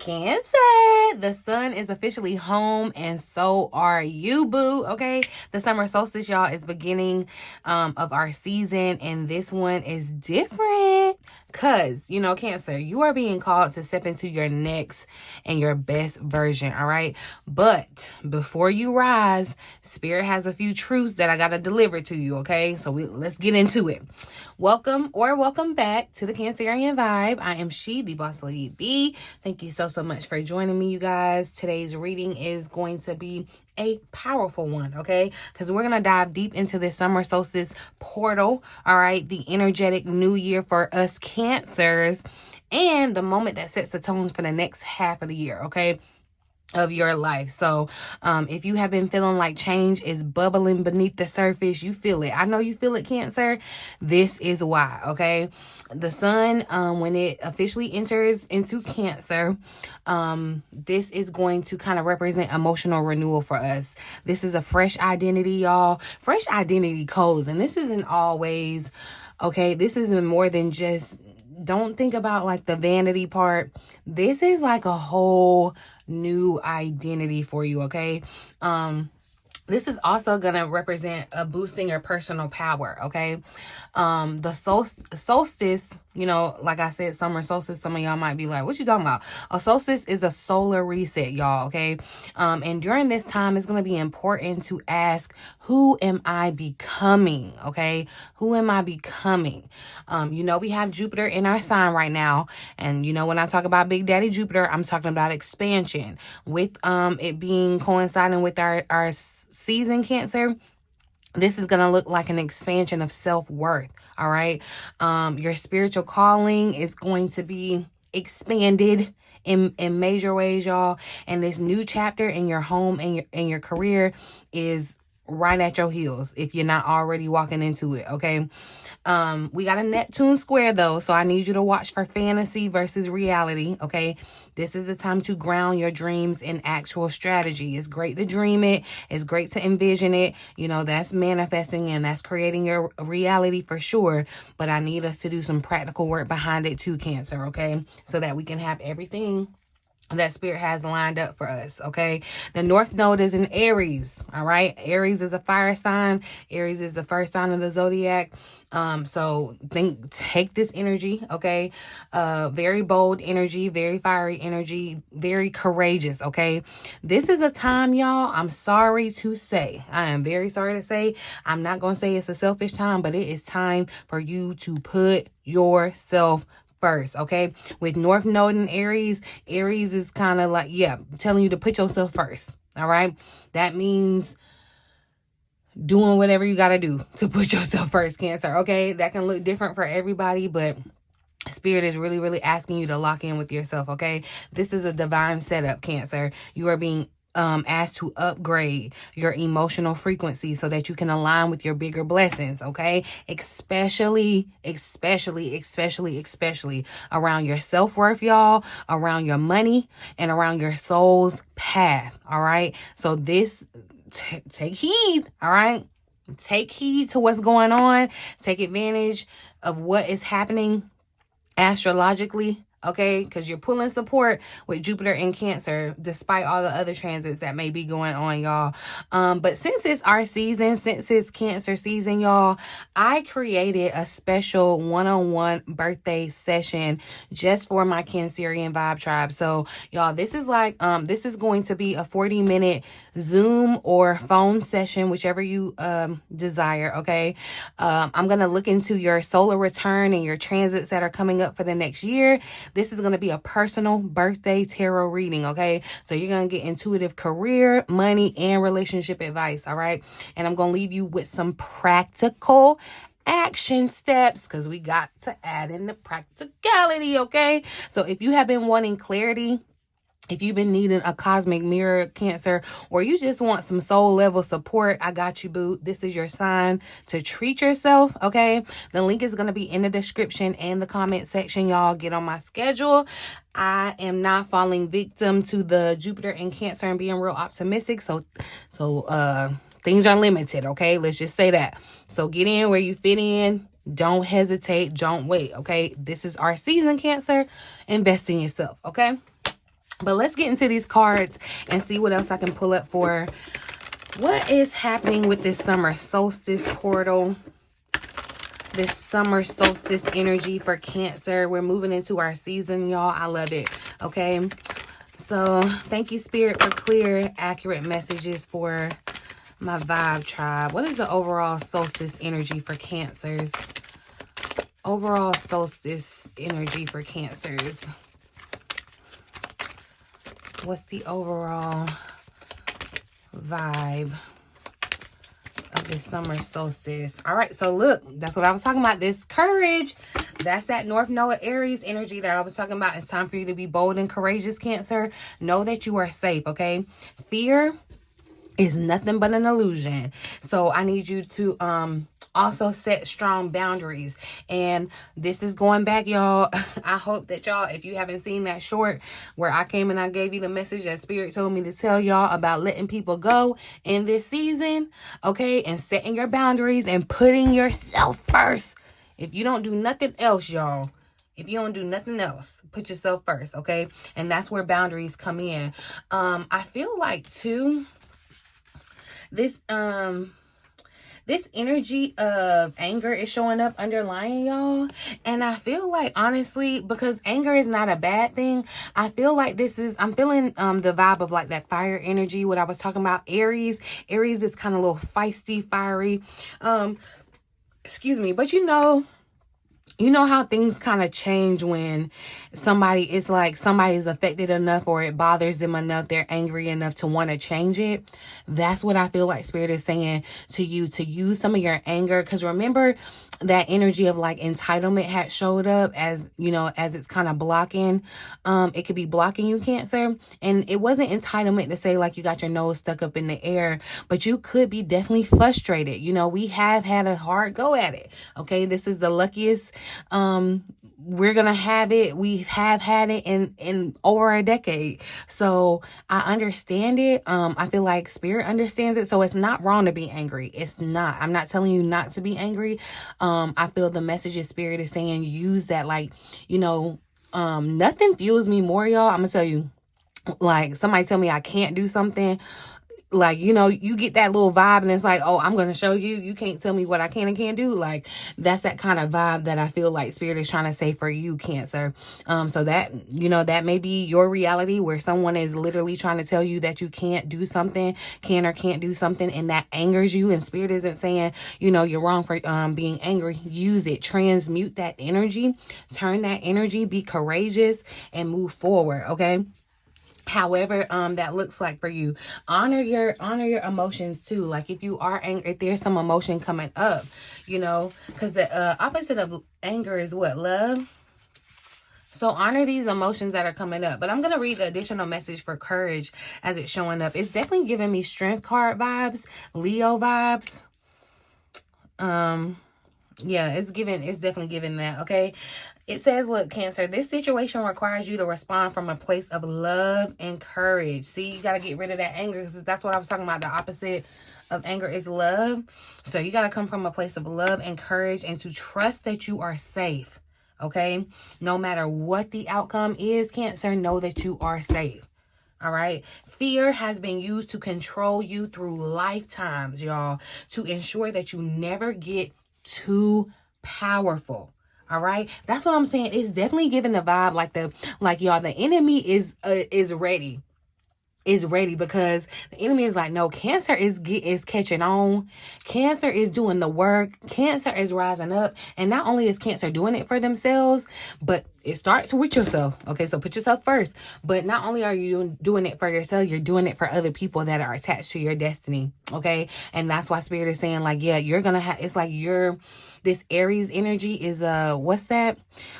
Cancer, the sun is officially home and so are you, boo. Okay, the summer solstice, y'all, is beginning of our season, and this one is different because, you know, Cancer, you are being called to step into your next and your best version. All right, but before you rise, Spirit has a few truths that I got to deliver to you. Okay, so let's get into it. Welcome back to the Cancerian Vibe. I am the boss lady B. Thank you so much for joining me, you guys. Today's reading is going to be a powerful one, okay? Because we're going to dive deep into this summer solstice portal, all right? The energetic new year for us Cancers and the moment that sets the tones for the next half of the year, okay? Of your life. So if you have been feeling like change is bubbling beneath the surface, you feel it. I know you feel it, Cancer. This is why, okay? The sun, when it officially enters into Cancer, this is going to kind of represent emotional renewal for us. This is a fresh identity, y'all. Fresh identity codes. And this isn't always, okay, this isn't more than just, don't think about like the vanity part. This is like a whole new identity for you, okay? This is also going to represent a boosting your personal power, okay? The solstice, you know, like I said, summer solstice, some of y'all might be like, what you talking about? A solstice is a solar reset, y'all, okay? And during this time, it's going to be important to ask, who am I becoming, okay? Who am I becoming? You know, we have Jupiter in our sign right now. And, you know, when I talk about Big Daddy Jupiter, I'm talking about expansion. With it being coinciding with our season, Cancer, this is going to look like an expansion of self-worth, all right? Your spiritual calling is going to be expanded in major ways, y'all. And this new chapter in your home and your career is right at your heels if you're not already walking into it, okay? We got a Neptune square, though, so I need you to watch for fantasy versus reality, okay? This is the time to ground your dreams in actual strategy. It's great to dream it. It's great to envision it. You know, that's manifesting and that's creating your reality for sure. But I need us to do some practical work behind it too, Cancer, okay? So that we can have everything that Spirit has lined up for us, okay? The North Node is in Aries, all right? Aries is a fire sign. Aries is the first sign of the zodiac. So take this energy, okay? Very bold energy, very fiery energy, very courageous, okay? This is a time, y'all, I'm sorry to say. I am very sorry to say. I'm not going to say it's a selfish time, but it is time for you to put yourself first, okay? With North Node in Aries, Aries is kind of like, yeah, telling you to put yourself first, all right? That means doing whatever you got to do to put yourself first, Cancer, okay? That can look different for everybody, but Spirit is really asking you to lock in with yourself, okay? This is a divine setup, Cancer. You are being asked to upgrade your emotional frequency so that you can align with your bigger blessings, okay? Especially around your self-worth, y'all, around your money, and around your soul's path, all right? So this, take heed, all right? Take heed to what's going on. Take advantage of what is happening astrologically, okay? Because you're pulling support with Jupiter in Cancer, despite all the other transits that may be going on, y'all. But since it's our season, since it's Cancer season, y'all, I created a special one-on-one birthday session just for my Cancerian Vibe tribe. So, y'all, this is like, this is going to be a 40-minute Zoom or phone session, whichever you desire, okay? I'm going to look into your solar return and your transits that are coming up for the next year. This is going to be a personal birthday tarot reading, okay? So you're going to get intuitive career, money, and relationship advice, all right? And I'm going to leave you with some practical action steps because we got to add in the practicality, okay? So if you have been wanting clarity, if you've been needing a cosmic mirror, Cancer, or you just want some soul level support, I got you, boo. This is your sign to treat yourself, okay? The link is going to be in the description and the comment section, y'all. Get on my schedule. I am not falling victim to the Jupiter in Cancer and being real optimistic. So things are limited, okay? Let's just say that. So get in where you fit in. Don't hesitate. Don't wait, okay? This is our season, Cancer. Invest in yourself, okay? But let's get into these cards and see what else I can pull up for what is happening with this summer solstice portal. This summer solstice energy for Cancer. We're moving into our season, y'all. I love it. Okay. So thank you, Spirit, for clear, accurate messages for my vibe tribe. What is the overall solstice energy for Cancers? Overall solstice energy for Cancers. What's the overall vibe of this summer solstice? All right, so look, that's what I was talking about. This courage, that's that North Node Aries energy that I was talking about. It's time for you to be bold and courageous, Cancer. Know that you are safe, okay? Fear is nothing but an illusion. So I need you to also set strong boundaries. And this is going back, y'all. I hope that y'all, if you haven't seen that short where I came and I gave you the message that Spirit told me to tell y'all about letting people go in this season, okay, and setting your boundaries and putting yourself first. If you don't do nothing else, y'all, if you don't do nothing else, put yourself first, okay? And that's where boundaries come in. I feel like too, this energy of anger is showing up underlying, y'all. And I feel like, honestly, because anger is not a bad thing, I feel like this is, I'm feeling the vibe of like that fire energy, what I was talking about. Aries is kind of a little feisty, fiery. Excuse me, but you know how things kind of change when somebody is like, somebody's affected enough or it bothers them enough, they're angry enough to want to change it. That's what I feel like Spirit is saying to you, to use some of your anger. Because remember, that energy of like entitlement had showed up as, you know, as it's kind of blocking. It could be blocking you, Cancer. And it wasn't entitlement to say like you got your nose stuck up in the air, but you could be definitely frustrated. You know, we have had a hard go at it. Okay, this is the luckiest we're gonna have it. We have had it in over a decade. So I understand it. I feel like Spirit understands it. So it's not wrong to be angry. It's not. I'm not telling you not to be angry. I feel the message Spirit is saying, use that, like, you know, nothing fuels me more, y'all. I'm gonna tell you, like, somebody tell me I can't do something, like, you know, you get that little vibe and it's like, oh, I'm going to show you. You can't tell me what I can and can't do. Like, that's that kind of vibe that I feel like Spirit is trying to say for you, Cancer. So that, you know, that may be your reality where someone is literally trying to tell you that you can't do something, can or can't do something, and that angers you. And Spirit isn't saying, you know, you're wrong for being angry. Use it. Transmute that energy. Turn that energy. Be courageous and move forward, okay? However that looks like for you. Honor your emotions too. Like, if you are angry, if there's some emotion coming up, you know, because the opposite of anger is what? Love. So honor these emotions that are coming up. But I'm going to read the additional message for courage as it's showing up. It's definitely giving me strength card vibes, Leo vibes. Yeah, it's definitely giving that, okay? It says, look, Cancer, this situation requires you to respond from a place of love and courage. See, you got to get rid of that anger, because that's what I was talking about. The opposite of anger is love. So you got to come from a place of love and courage and to trust that you are safe, okay? No matter what the outcome is, Cancer, know that you are safe. All right. Fear has been used to control you through lifetimes, y'all, to ensure that you never get too powerful. All right. That's what I'm saying. It's definitely giving the vibe like y'all, the enemy is ready. Is ready, because the enemy is like, no, Cancer is catching on. Cancer is doing the work. Cancer is rising up. And not only is Cancer doing it for themselves, but it starts with yourself. Okay, so put yourself first. But not only are you doing it for yourself, you're doing it for other people that are attached to your destiny. Okay, and that's why Spirit is saying, like, yeah, you're gonna have, it's like this Aries energy is what's that?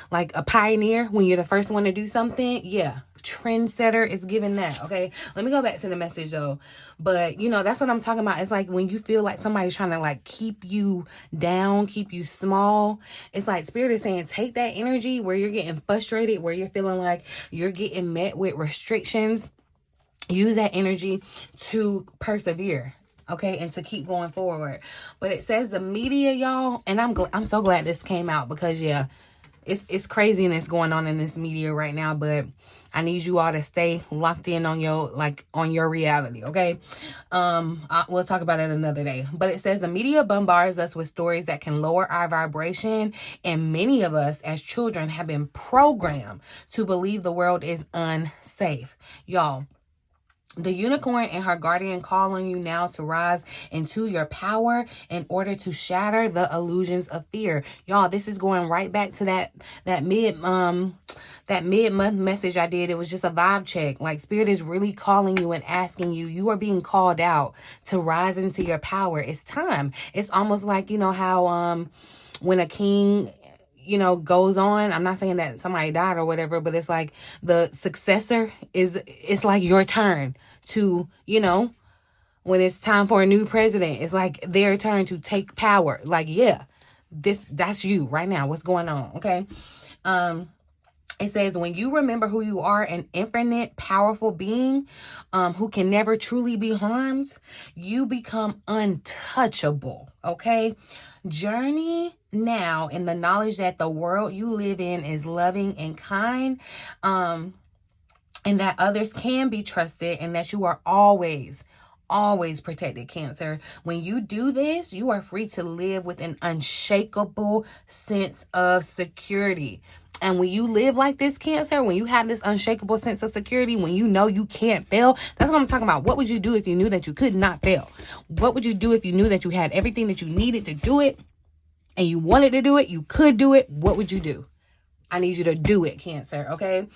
Like a pioneer when you're the first one to do something. Yeah. Trendsetter is giving that. Okay, let me go back to the message though. But you know, that's what I'm talking about. It's like when you feel like somebody's trying to like keep you down, keep you small, it's like Spirit is saying, take that energy where you're getting frustrated, where you're feeling like you're getting met with restrictions. Use that energy to persevere, okay, and to keep going forward. But it says the media, y'all, and I'm so glad this came out, because yeah, it's craziness going on in this media right now, but I need you all to stay locked in on your reality, okay? We'll talk about it another day. But it says the media bombards us with stories that can lower our vibration, and many of us as children have been programmed to believe the world is unsafe. Y'all, the unicorn and her guardian call on you now to rise into your power in order to shatter the illusions of fear. Y'all, this is going right back to that mid-month message I did. It was just a vibe check. Like, Spirit is really calling you and asking you. You are being called out to rise into your power. It's time. It's almost like, you know, how when a king, you know, goes on, I'm not saying that somebody died or whatever, but it's like the successor it's like your turn to, you know, when it's time for a new president, it's like their turn to take power. Like, yeah, that's you right now. What's going on? Okay. It says, when you remember who you are, an infinite, powerful being who can never truly be harmed, you become untouchable, okay? Journey now in the knowledge that the world you live in is loving and kind, and that others can be trusted, and that you are always protected, Cancer. When you do this, you are free to live with an unshakable sense of security. And when you live like this, Cancer, when you have this unshakable sense of security, when you know you can't fail, that's what I'm talking about. What would you do if you knew that you could not fail? What would you do if you knew that you had everything that you needed to do it, and you wanted to do it, you could do it? What would you do? I need you to do it, Cancer, okay?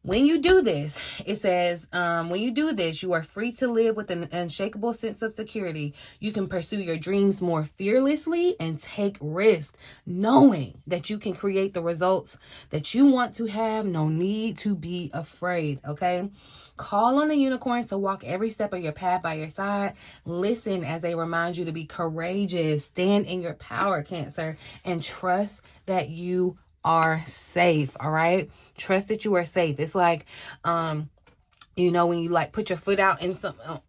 When you do this, it says, when you do this, you are free to live with an unshakable sense of security. You can pursue your dreams more fearlessly and take risks, knowing that you can create the results that you want to have. No need to be afraid, okay? Call on the unicorns to walk every step of your path by your side. Listen as they remind you to be courageous. Stand in your power, Cancer, and trust that you are safe, all right? Trust that you are safe. It's like, you know, when you like put your foot out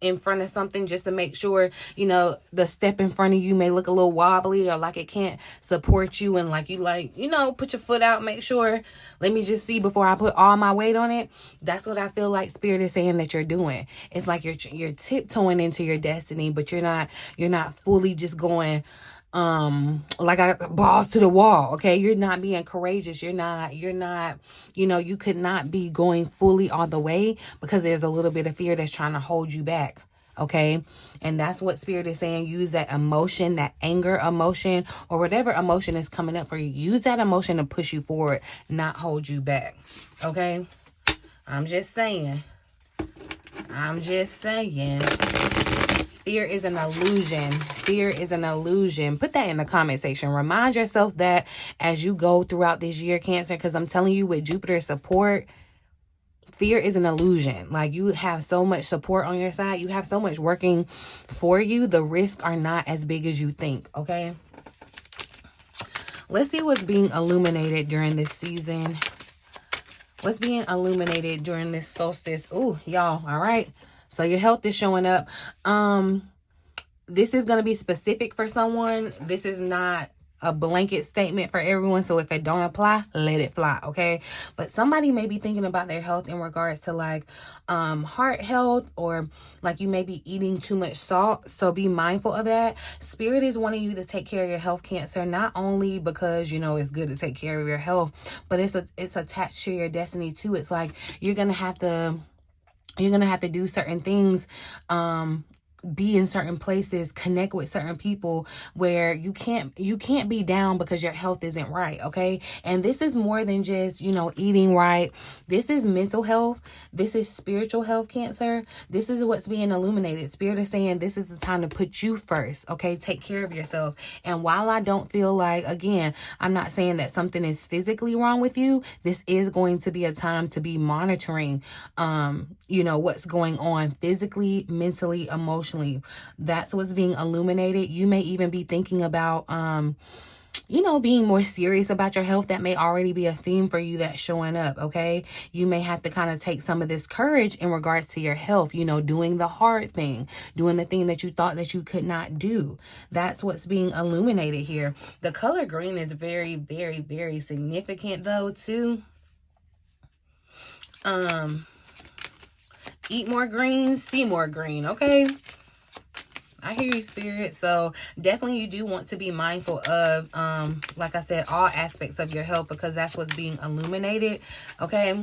in front of something just to make sure, you know, the step in front of you may look a little wobbly or like it can't support you, and like you like, you know, put your foot out, make sure, let me just see before I put all my weight on it. That's what I feel like Spirit is saying that you're doing. It's like you're tiptoeing into your destiny, but you're not fully just going like I balls to the wall, okay? You're not being courageous. You're not, you know, you could not be going fully all the way because there's a little bit of fear that's trying to hold you back, okay? And that's what Spirit is saying. Use that emotion, that anger emotion, or whatever emotion is coming up for you. Use that emotion to push you forward, not hold you back, okay? I'm just saying. Fear is an illusion. Fear is an illusion. Put that in the comment section. Remind yourself that as you go throughout this year, Cancer, because I'm telling you, with Jupiter's support, fear is an illusion. Like, you have so much support on your side. You have so much working for you. The risks are not as big as you think, okay? Let's see what's being illuminated during this season. What's being illuminated during this solstice? Ooh, y'all, all right? So your health is showing up. This is going to be specific for someone. This is not a blanket statement for everyone. So if it don't apply, let it fly, okay? But somebody may be thinking about their health in regards to like heart health, or like you may be eating too much salt. So be mindful of that. Spirit is wanting you to take care of your health, Cancer, not only because, you know, it's good to take care of your health, but it's attached to your destiny too. It's like you're going to have to do certain things, be in certain places, connect with certain people where you can't be down because your health isn't right, okay? And this is more than just, you know, eating right. This is mental health. This is spiritual health, Cancer. This is what's being illuminated. Spirit is saying this is the time to put you first, okay? Take care of yourself. And while I don't feel like, again, I'm not saying that something is physically wrong with you, this is going to be a time to be monitoring, you know, what's going on physically, mentally, emotionally. That's what's being illuminated. You may even be thinking about you know, being more serious about your health. That may already be a theme for you that's showing up, okay? You may have to kind of take some of this courage in regards to your health, you know, doing the hard thing, doing the thing that you thought that you could not do. That's what's being illuminated here. The color green is very, very, very significant though, too. Eat more green, see more green, okay? I hear you, Spirit. So definitely you do want to be mindful of, like I said, all aspects of your health, because that's what's being illuminated, okay?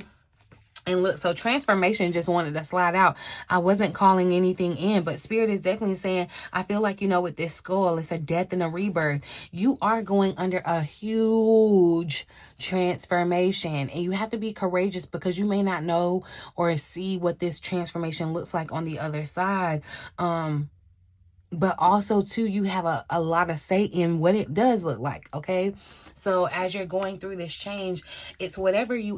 And look, so transformation just wanted to slide out. I wasn't calling anything in, but Spirit is definitely saying, I feel like, you know, with this skull, it's a death and a rebirth. You are going under a huge transformation, and you have to be courageous, because you may not know or see what this transformation looks like on the other side. But also, too, you have a lot of say in what it does look like, okay? So as you're going through this change, it's whatever you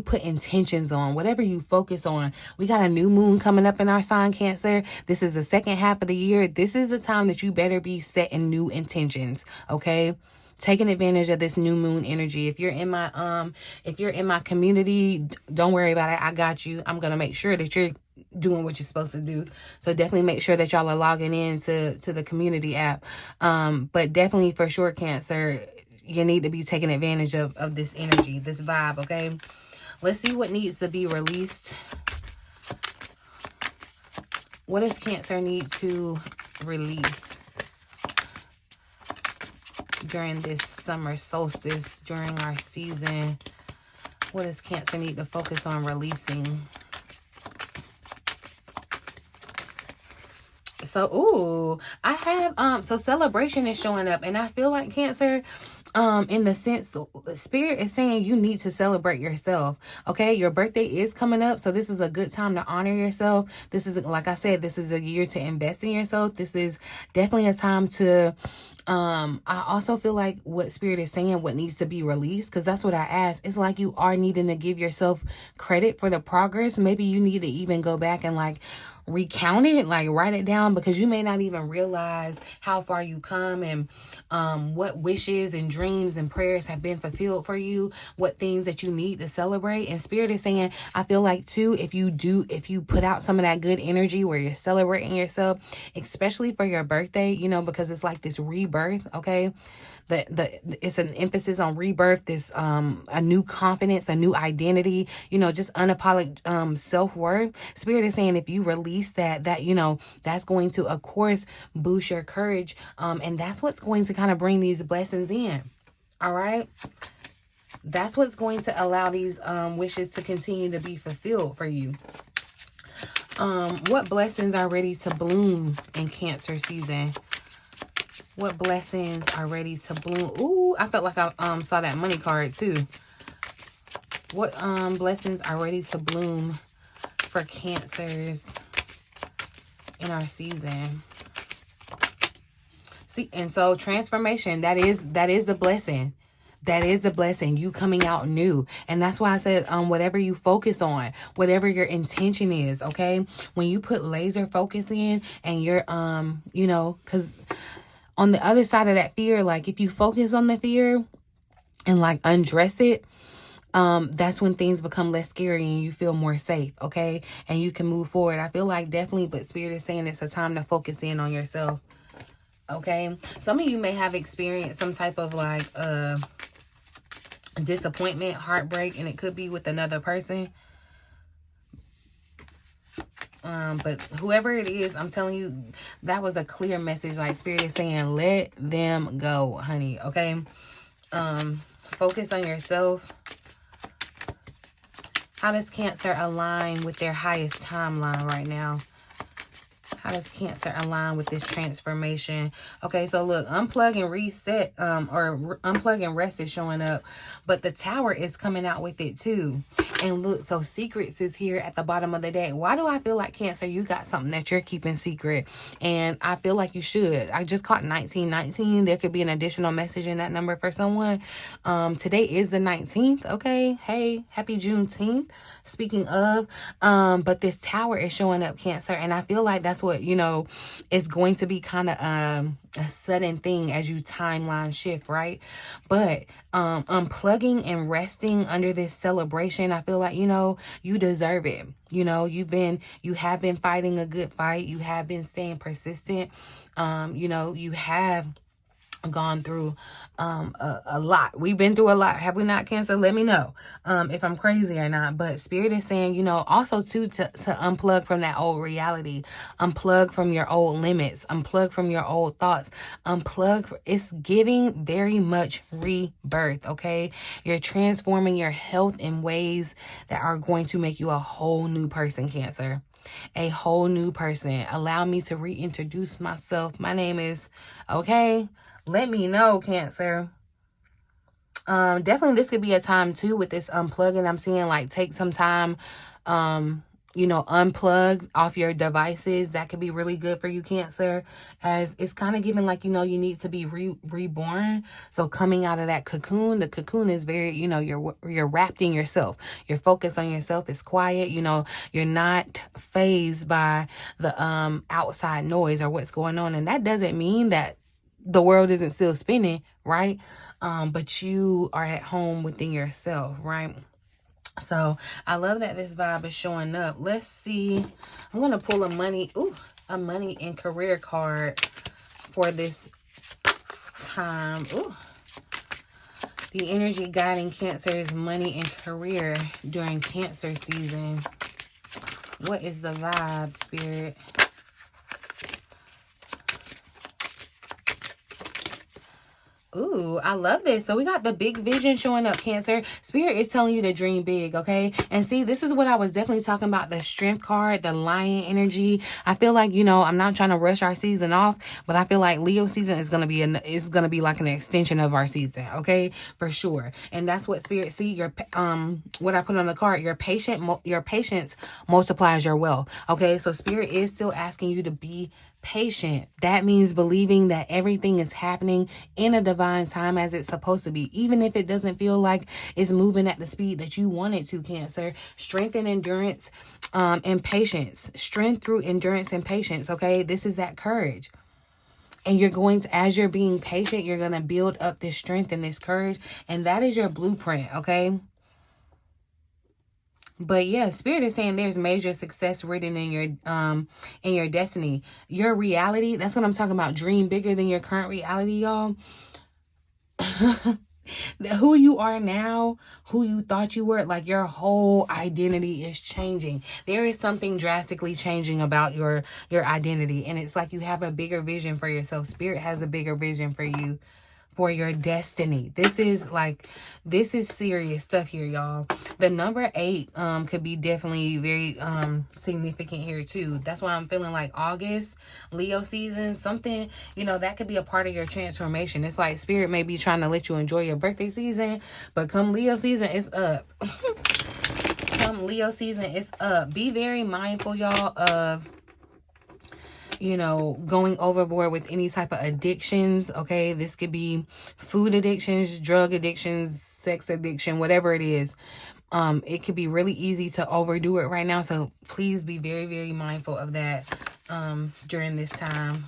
put intentions on, whatever you focus on. We got a new moon coming up in our sign, Cancer. This is the second half of the year. This is the time that you better be setting new intentions, okay? Taking advantage of this new moon energy. If you're in my community, don't worry about it. I got you. I'm going to make sure that you're doing what you're supposed to do. So definitely make sure that y'all are logging in to the community app. But definitely for sure, Cancer, you need to be taking advantage of this energy, this vibe, okay? Let's see what needs to be released. What does Cancer need to release during this summer solstice, during our season? What does Cancer need to focus on releasing? So, ooh, I have, so celebration is showing up, and I feel like, Cancer, in the sense, the Spirit is saying you need to celebrate yourself, okay? Your birthday is coming up, so this is a good time to honor yourself. This is, like I said, this is a year to invest in yourself. This is definitely a time to, I also feel like what Spirit is saying, what needs to be released, because that's what I asked. It's like you are needing to give yourself credit for the progress. Maybe you need to even go back and like recount it, like write it down, because you may not even realize how far you come, and what wishes and dreams and prayers have been fulfilled for you, what things that you need to celebrate. And Spirit is saying, I feel like too, if you put out some of that good energy where you're celebrating yourself, especially for your birthday, you know, because it's like this rebirth, okay? It's an emphasis on rebirth, this a new confidence, a new identity, you know, just unapologetic self-worth. Spirit is saying if you release that you know, that's going to, of course, boost your courage, and that's what's going to kind of bring these blessings in. All right, that's what's going to allow these wishes to continue to be fulfilled for you. What blessings are ready to bloom in Cancer season? What blessings are ready to bloom? Ooh, I felt like I saw that money card too. What blessings are ready to bloom for Cancers in our season? See, and so transformation, that is the blessing. That is the blessing, you coming out new. And that's why I said, whatever you focus on, whatever your intention is, okay? When you put laser focus in, and you're, you know, because on the other side of that fear, like if you focus on the fear and like undress it, that's when things become less scary and you feel more safe, okay? And you can move forward. I feel like definitely, but Spirit is saying it's a time to focus in on yourself, okay? Some of you may have experienced some type of like disappointment, heartbreak, and it could be with another person. But whoever it is, I'm telling you, that was a clear message. Like Spirit is saying, let them go, honey, okay? Focus on yourself. How does Cancer align with their highest timeline right now? How does Cancer align with this transformation? Okay, so look, unplug and reset, or unplug and rest is showing up, but the Tower is coming out with it too. And look, so secrets is here at the bottom of the deck. Why do I feel like, Cancer, you got something that you're keeping secret? And I feel like you should. I just caught 1919. There could be an additional message in that number for someone. Today is the 19th, okay? Hey, happy Juneteenth. Speaking of, but this Tower is showing up, Cancer, and I feel like that's what but you know, it's going to be kind of a sudden thing as you timeline shift, right? But unplugging and resting under this celebration, I feel like, you know, you deserve it. You know, you have been fighting a good fight. You have been staying persistent. You know, you have gone through a lot. We've been through a lot, have we not, Cancer? Let me know if I'm crazy or not. But Spirit is saying, you know, also too, to unplug from that old reality, unplug from your old limits, unplug from your old thoughts, it's giving very much rebirth. Okay, you're transforming your health in ways that are going to make you a whole new person, Cancer. A whole new person. Allow me to reintroduce myself. My name is, okay, let me know, Cancer. Definitely this could be a time too with this unplugging. I'm seeing like take some time, you know, unplug off your devices. That could be really good for you, Cancer, as it's kind of giving like, you know, you need to be reborn. So coming out of that cocoon, the cocoon is very, you know, you're wrapped in yourself. You're focused on yourself. It's quiet. You know, you're not fazed by the outside noise or what's going on. And that doesn't mean that the world isn't still spinning, right? But you are at home within yourself, right? So I love that this vibe is showing up. Let's see. I'm going to pull a money and career card for this time. Ooh. The energy guiding Cancer's money and career during Cancer season. What is the vibe, Spirit? Ooh, I love this. So we got the big vision showing up, Cancer. Spirit is telling you to dream big, okay? And see, this is what I was definitely talking about, the strength card, the lion energy. I feel like, you know, I'm not trying to rush our season off, but I feel like Leo season is going to be like an extension of our season, okay? For sure. And that's what Spirit see, your what I put on the card, your patience multiplies your wealth, okay? So Spirit is still asking you to be patient. That means believing that everything is happening in a divine time as it's supposed to be, even if it doesn't feel like it's moving at the speed that you want it to, Cancer. Strength and endurance and patience. Strength through endurance and patience, okay? This is that courage. And you're going to, as you're being patient, you're going to build up this strength and this courage. And that is your blueprint, okay? But yeah, Spirit is saying there's major success written in your destiny. Your reality, that's what I'm talking about. Dream bigger than your current reality, y'all. Who you are now, who you thought you were, like your whole identity is changing. There is something drastically changing about your identity. And it's like you have a bigger vision for yourself. Spirit has a bigger vision for you, for your destiny. This is serious stuff here, y'all. The number 8 could be definitely very significant here too. That's why I'm feeling like August, Leo season, something, you know, that could be a part of your transformation. It's like Spirit may be trying to let you enjoy your birthday season, but come Leo season, it's up. Come Leo season, it's up. Be very mindful, y'all, of, you know, going overboard with any type of addictions, okay? This could be food addictions, drug addictions, sex addiction, whatever it is. It could be really easy to overdo it right now. So please be very, very mindful of that during this time.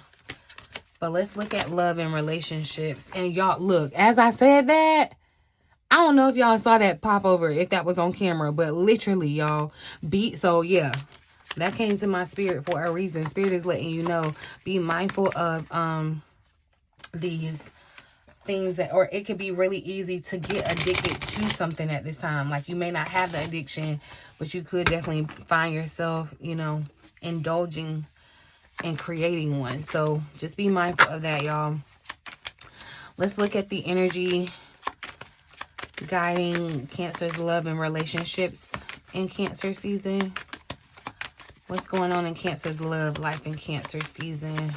But let's look at love and relationships. And y'all, look, as I said that, I don't know if y'all saw that pop over, if that was on camera, but literally, y'all, so yeah. That came to my spirit for a reason. Spirit is letting you know, be mindful of these things that, or it could be really easy to get addicted to something at this time. Like you may not have the addiction, but you could definitely find yourself, you know, indulging and creating one. So just be mindful of that, y'all. Let's look at the energy guiding Cancer's love and relationships in Cancer season. What's going on in Cancer's love life in Cancer season?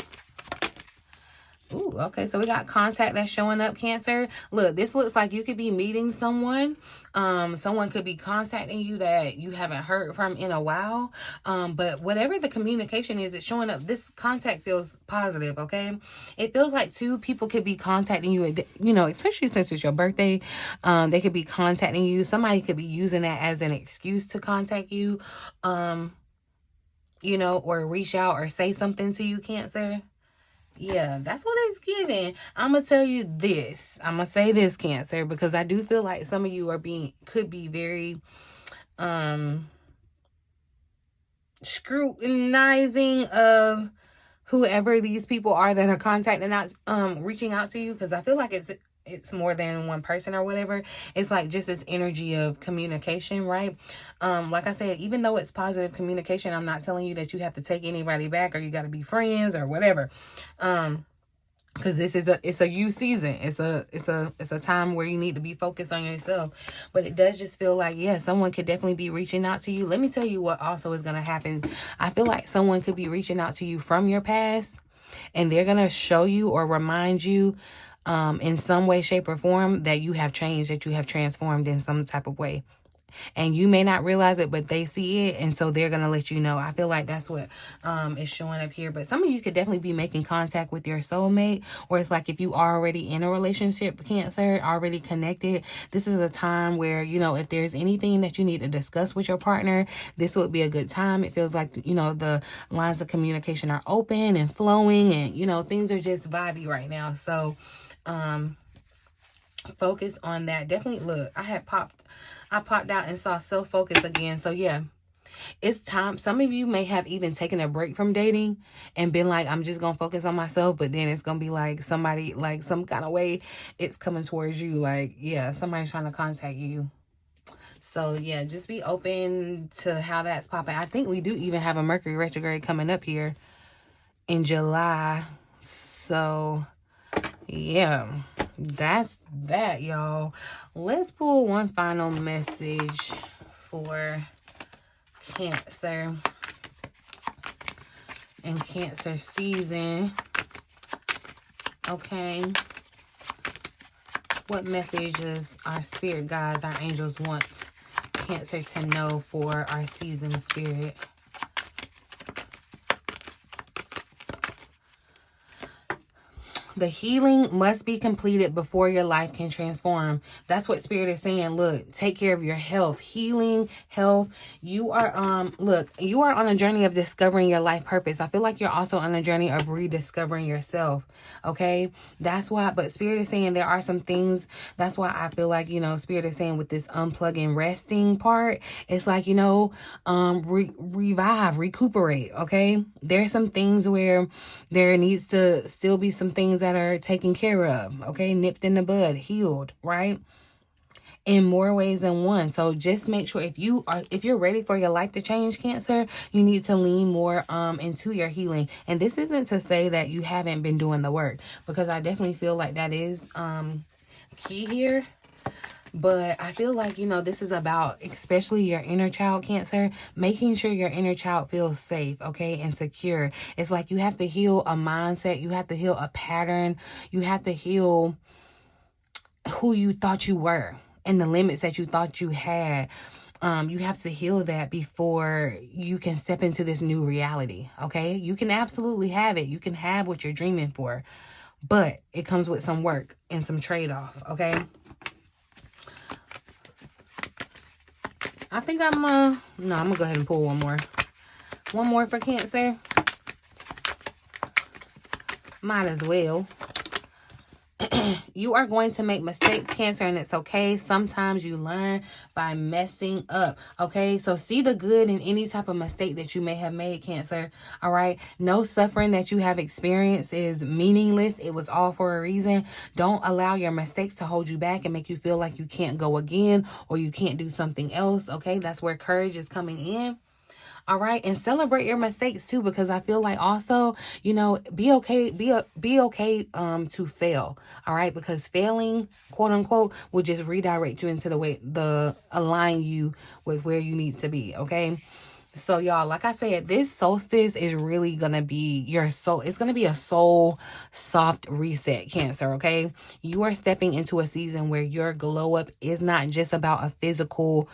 Ooh, okay. So we got contact that's showing up, Cancer. Look, this looks like you could be meeting someone. Someone could be contacting you that you haven't heard from in a while. But whatever the communication is, it's showing up. This contact feels positive, okay? It feels like 2 people could be contacting you, you know, especially since it's your birthday. They could be contacting you. Somebody could be using that as an excuse to contact you. you know, or reach out or say something to you, Cancer. Yeah, that's what it's giving. I'm gonna tell you this. I'm gonna say this, Cancer, because I do feel like some of you could be very scrutinizing of whoever these people are that are contacting out, reaching out to you, because I feel like it's more than one person or whatever. It's like just this energy of communication, right? Like I said, even though it's positive communication, I'm not telling you that you have to take anybody back or you got to be friends or whatever. Because it's a you season. It's a time where you need to be focused on yourself. But it does just feel like, yeah, someone could definitely be reaching out to you. Let me tell you what also is going to happen. I feel like someone could be reaching out to you from your past, and they're going to show you or remind you in some way, shape, or form that you have changed, that you have transformed in some type of way. And you may not realize it, but they see it, and so they're going to let you know. I feel like that's what is showing up here. But some of you could definitely be making contact with your soulmate, or it's like if you are already in a relationship, Cancer, already connected, this is a time where, you know, if there's anything that you need to discuss with your partner, this would be a good time. It feels like, you know, the lines of communication are open and flowing, and, you know, things are just vibey right now. So focus on that. Definitely, look, I popped out and saw self-focus again. So yeah, it's time. Some of you may have even taken a break from dating and been like, I'm just gonna focus on myself, but then it's gonna be like somebody, like some kind of way it's coming towards you, like, yeah, somebody's trying to contact you. So yeah, just be open to how that's popping. I think we do even have a Mercury retrograde coming up here in July. So yeah, that's that, y'all. Let's pull one final message for Cancer and Cancer season. Okay, what messages our spirit guides, our angels, want Cancer to know for our season, spirit? The healing must be completed before your life can transform. That's what Spirit is saying. Look, take care of your health. Healing, health. You are, look, you are on a journey of discovering your life purpose. I feel like you're also on a journey of rediscovering yourself. Okay? That's why, but Spirit is saying there are some things. That's why I feel like, you know, Spirit is saying with this unplugging, resting part, it's like, you know, revive, recuperate. Okay? There's some things where there needs to still be some things that are taken care of, okay, nipped in the bud, healed, right, in more ways than one. So just make sure if you're ready for your life to change, Cancer, you need to lean more into your healing. And this isn't to say that you haven't been doing the work, because I definitely feel like that is key here. But I feel like, you know, this is about especially your inner child, Cancer, making sure your inner child feels safe, okay, and secure. It's like you have to heal a mindset. You have to heal a pattern. You have to heal who you thought you were and the limits that you thought you had. You have to heal that before you can step into this new reality, okay? You can absolutely have it. You can have what you're dreaming for, but it comes with some work and some trade-off, okay? I think I'm gonna go ahead and pull one more. One more for Cancer. Might as well. You are going to make mistakes, Cancer, and it's okay. Sometimes you learn by messing up, okay? So see the good in any type of mistake that you may have made, Cancer, all right? No suffering that you have experienced is meaningless. It was all for a reason. Don't allow your mistakes to hold you back and make you feel like you can't go again or you can't do something else, okay? That's where courage is coming in. All right. And celebrate your mistakes too, because I feel like also, you know, be okay to fail. All right. Because failing, quote unquote, will just redirect you into align you with where you need to be. Okay. So y'all, like I said, this solstice is really going to be your soul. It's going to be a soul soft reset, Cancer. Okay. You are stepping into a season where your glow up is not just about a physical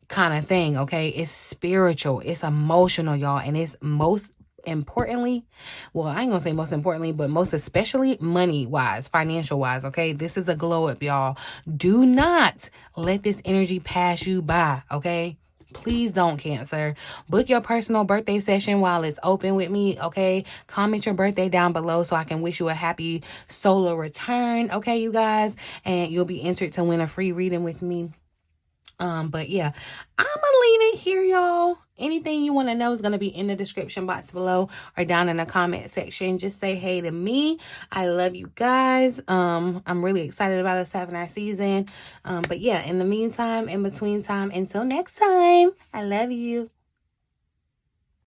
kind of thing, okay? It's spiritual, it's emotional, y'all, and it's most importantly, well, I ain't gonna say most importantly, but most especially money-wise, financial-wise, okay? This is a glow-up, y'all. Do not let this energy pass you by, okay? Please don't, Cancer. Book your personal birthday session while it's open with me, okay? Comment your birthday down below so I can wish you a happy solar return, okay, you guys? And you'll be entered to win a free reading with me. But yeah, I'm gonna leave it here, y'all. Anything you want to know is going to be in the description box below or down in the comment section. Just say hey to me. I love you guys. I'm really excited about us having our season. But yeah, in the meantime, in between time, until next time, I love you.